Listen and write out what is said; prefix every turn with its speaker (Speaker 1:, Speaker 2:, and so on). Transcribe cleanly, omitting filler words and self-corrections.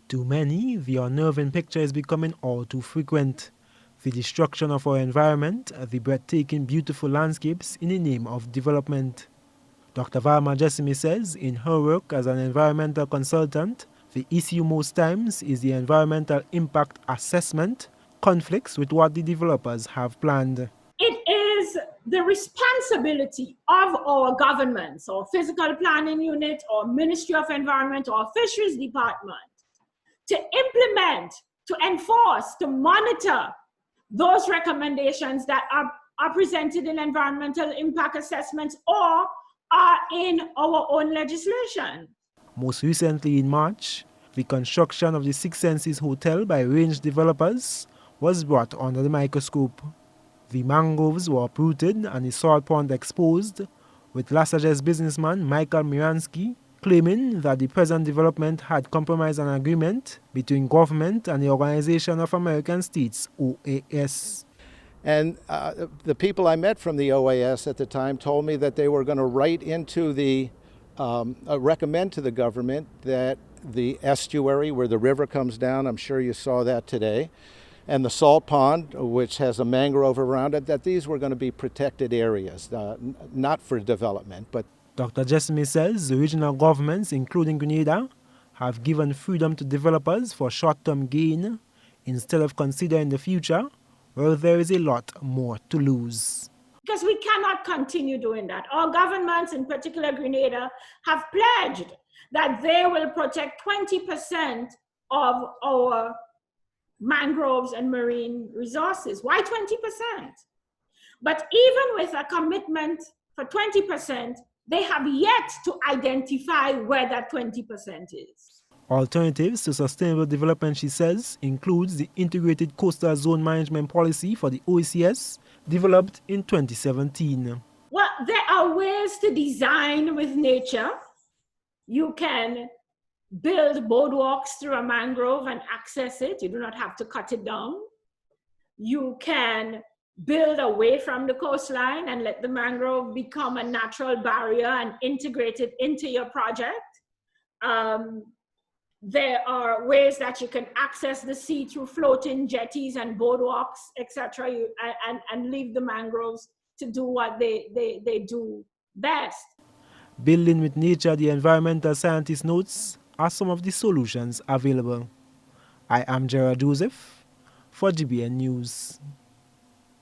Speaker 1: To many, the unnerving picture is becoming all too frequent. The destruction of our environment, the breathtaking beautiful landscapes in the name of development. Dr. Valma Jessime says in her work as an environmental consultant, the issue most times is the environmental impact assessment conflicts with what the developers have planned.
Speaker 2: It is the responsibility of our governments or physical planning unit or Ministry of Environment or Fisheries Department to implement, to enforce, to monitor those recommendations that are presented in environmental impact assessments or are in our own legislation.
Speaker 1: Most recently in March, the construction of the Six Senses Hotel by range developers was brought under the microscope. The mangroves were uprooted and the salt pond exposed, with Sagesse businessman Michael Miransky claiming that the present development had compromised an agreement between government and the Organization of American States, OAS.
Speaker 3: And the people I met from the OAS at the time told me that they were going to write into the, recommend to the government that the estuary where the river comes down, I'm sure you saw that today, and the salt pond, which has a mangrove around it, that these were going to be protected areas, not for development. But
Speaker 1: Dr. Jessime says the regional governments, including Grenada, have given freedom to developers for short-term gain instead of considering the future, where there is a lot more to lose.
Speaker 2: Because we cannot continue doing that. Our governments, in particular Grenada, have pledged that they will protect 20% of our mangroves and marine resources. Why 20%? But even with a commitment for 20%, they have yet to identify where that 20% is.
Speaker 1: Alternatives to sustainable development, she says, includes the Integrated Coastal Zone Management Policy for the OCS, developed in 2017.
Speaker 2: Well, there are ways to design with nature. You can build boardwalks through a mangrove and access it. You do not have to cut it down. You can build away from the coastline and let the mangrove become a natural barrier and integrate it into your project. There are ways that you can access the sea through floating jetties and boardwalks, etc., and leave the mangroves to do what they do best.
Speaker 1: Building with nature, the environmental scientist notes, are some of the solutions available. I am Gerard Joseph for GBN News.